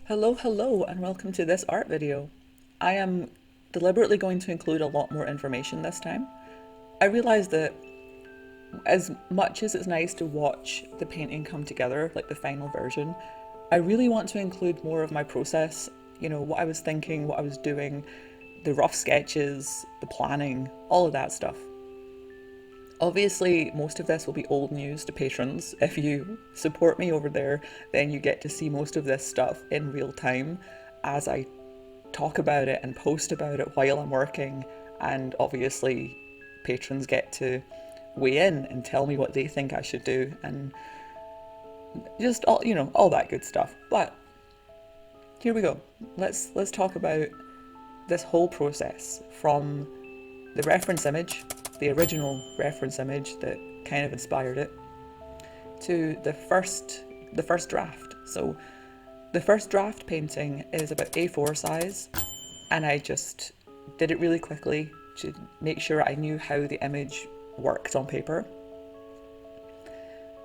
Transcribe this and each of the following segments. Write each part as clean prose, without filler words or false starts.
Hello, and welcome to this art video. I am deliberately going to include a lot more information this time. I realised that as much as it's nice to watch the painting come together, like the final version, I really want to include more of my process, what I was thinking, what I was doing, the rough sketches, the planning, all of that stuff. Obviously, most of this will be old news to patrons. If you support me over there, then you get to see most of this stuff in real time as I talk about it and post about it while I'm working. And obviously, patrons get to weigh in and tell me what they think I should do and just all that good stuff. But here we go. Let's talk about this whole process from the reference image, the original reference image that kind of inspired it, to the first draft. So the first draft painting is about A4 size, and I just did it really quickly to make sure I knew how the image worked on paper.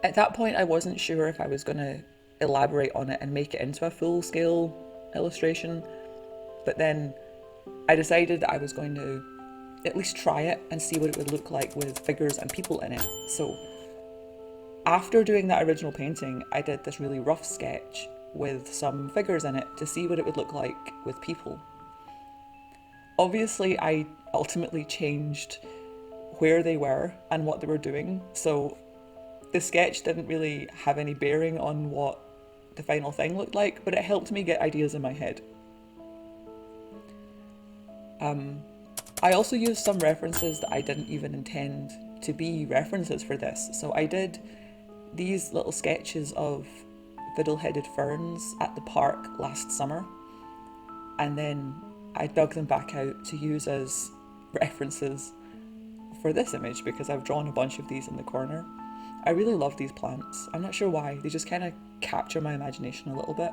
At that point, I wasn't sure if I was going to elaborate on it and make it into a full-scale illustration, but then I decided that I was going to at least try it and see what it would look like with figures and people in it. So after doing that original painting, I did this really rough sketch with some figures in it to see what it would look like with people. Obviously, I ultimately changed where they were and what they were doing, so the sketch didn't really have any bearing on what the final thing looked like, but it helped me get ideas in my head. I also used some references that I didn't even intend to be references for this. So I did these little sketches of fiddle-headed ferns at the park last summer, and then I dug them back out to use as references for this image because I've drawn a bunch of these in the corner. I really love these plants. I'm not sure why, they just kind of capture my imagination a little bit.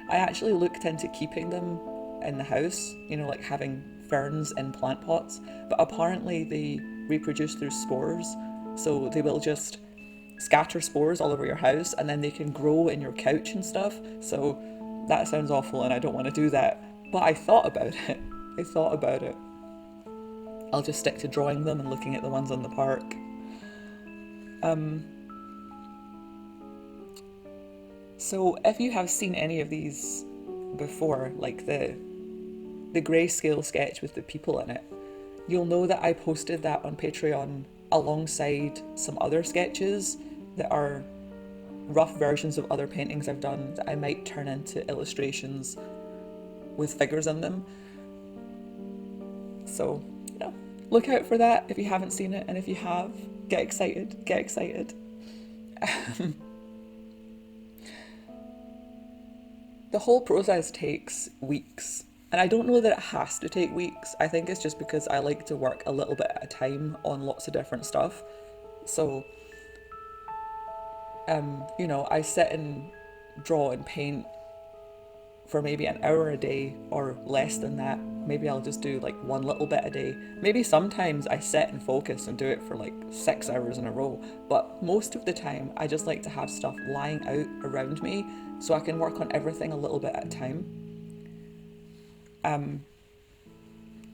I actually looked into keeping them in the house, like having ferns in plant pots, but apparently they reproduce through spores, so they will just scatter spores all over your house and then they can grow in your couch and stuff. So that sounds awful and I don't want to do that, but I thought about it. I'll just stick to drawing them and looking at the ones in the park. So if you have seen any of these before, like the grayscale sketch with the people in it, you'll know that I posted that on Patreon alongside some other sketches that are rough versions of other paintings I've done that I might turn into illustrations with figures in them. So, look out for that if you haven't seen it, and if you have, get excited. The whole process takes weeks. And I don't know that it has to take weeks. I think it's just because I like to work a little bit at a time on lots of different stuff. So, I sit and draw and paint for maybe an hour a day or less than that. Maybe I'll just do like one little bit a day. Maybe sometimes I sit and focus and do it for like 6 hours in a row. But most of the time, I just like to have stuff lying out around me so I can work on everything a little bit at a time.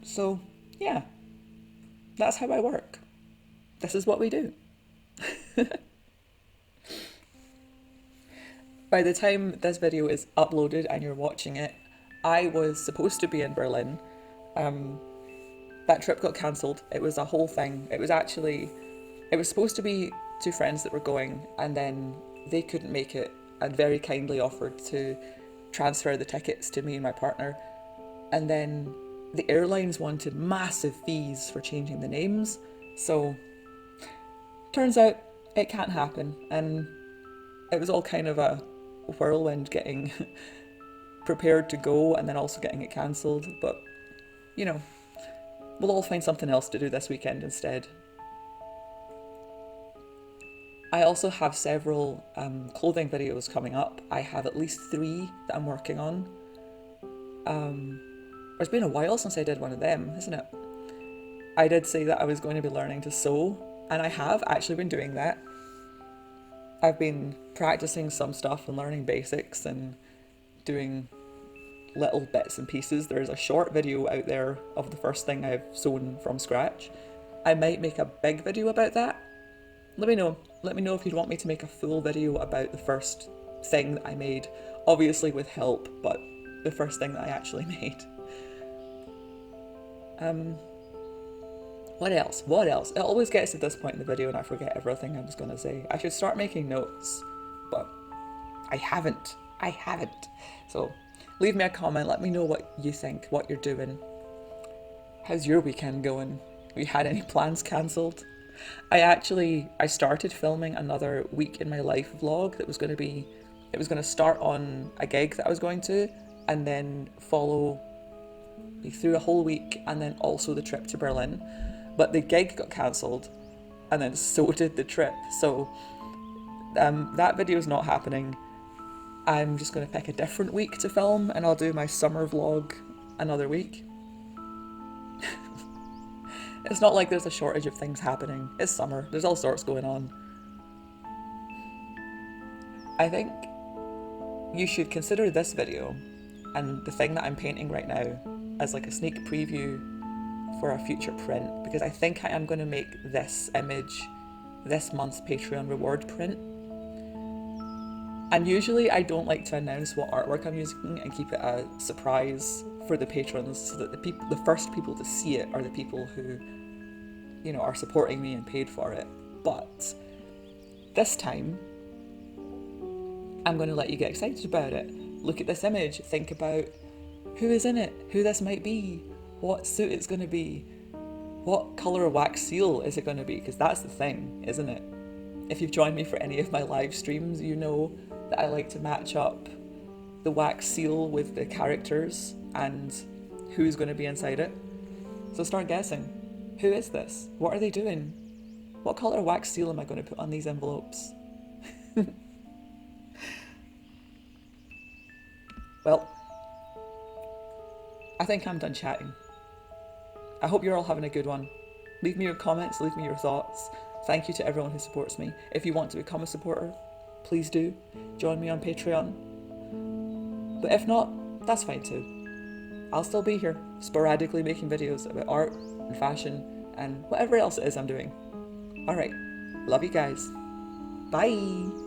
So yeah, that's how I work. This is what we do. By the time this video is uploaded and you're watching it, I was supposed to be in Berlin. That trip got cancelled. It was a whole thing. It was supposed to be two friends that were going, and then they couldn't make it and very kindly offered to transfer the tickets to me and my partner. And then the airlines wanted massive fees for changing the names. So turns out it can't happen. And it was all kind of a whirlwind getting prepared to go and then also getting it cancelled. But, we'll all find something else to do this weekend instead. I also have several clothing videos coming up. I have at least 3 that I'm working on. It's been a while since I did one of them, isn't it? I did say that I was going to be learning to sew, and I have actually been doing that. I've been practicing some stuff and learning basics and doing little bits and pieces. There's a short video out there of the first thing I've sewn from scratch. I might make a big video about that. Let me know. Let me know if you'd want me to make a full video about the first thing that I made. Obviously with help, but the first thing that I actually made. What else? It always gets to this point in the video and I forget everything I was going to say. I should start making notes, but I haven't. So leave me a comment, let me know what you think, what you're doing. How's your weekend going? Have you had any plans cancelled? I started filming another week in my life vlog that was going to start on a gig that I was going to and then follow me through a whole week and then also the trip to Berlin. But the gig got cancelled and then so did the trip. So that video is not happening. I'm just going to pick a different week to film and I'll do my summer vlog another week. It's not like there's a shortage of things happening. It's summer. There's all sorts going on. I think you should consider this video and the thing that I'm painting right now as like a sneak preview for a future print, because I think I am going to make this image this month's Patreon reward print. And usually I don't like to announce what artwork I'm using and keep it a surprise for the patrons, so that the first people to see it are the people who, you know, are supporting me and paid for it. But this time I'm going to let you get excited about it. Look at this image, think about who is in it, who this might be, what suit it's going to be, what colour wax seal is it going to be, because that's the thing, isn't it? If you've joined me for any of my live streams, you know that I like to match up the wax seal with the characters and who's going to be inside it. So start guessing. Who is this? What are they doing? What colour wax seal am I going to put on these envelopes? Well, I think I'm done chatting. I hope you're all having a good one. Leave me your comments, leave me your thoughts. Thank you to everyone who supports me. If you want to become a supporter, please do. Join me on Patreon. But if not, that's fine too. I'll still be here, sporadically making videos about art and fashion and whatever else it is I'm doing. Alright, love you guys. Bye!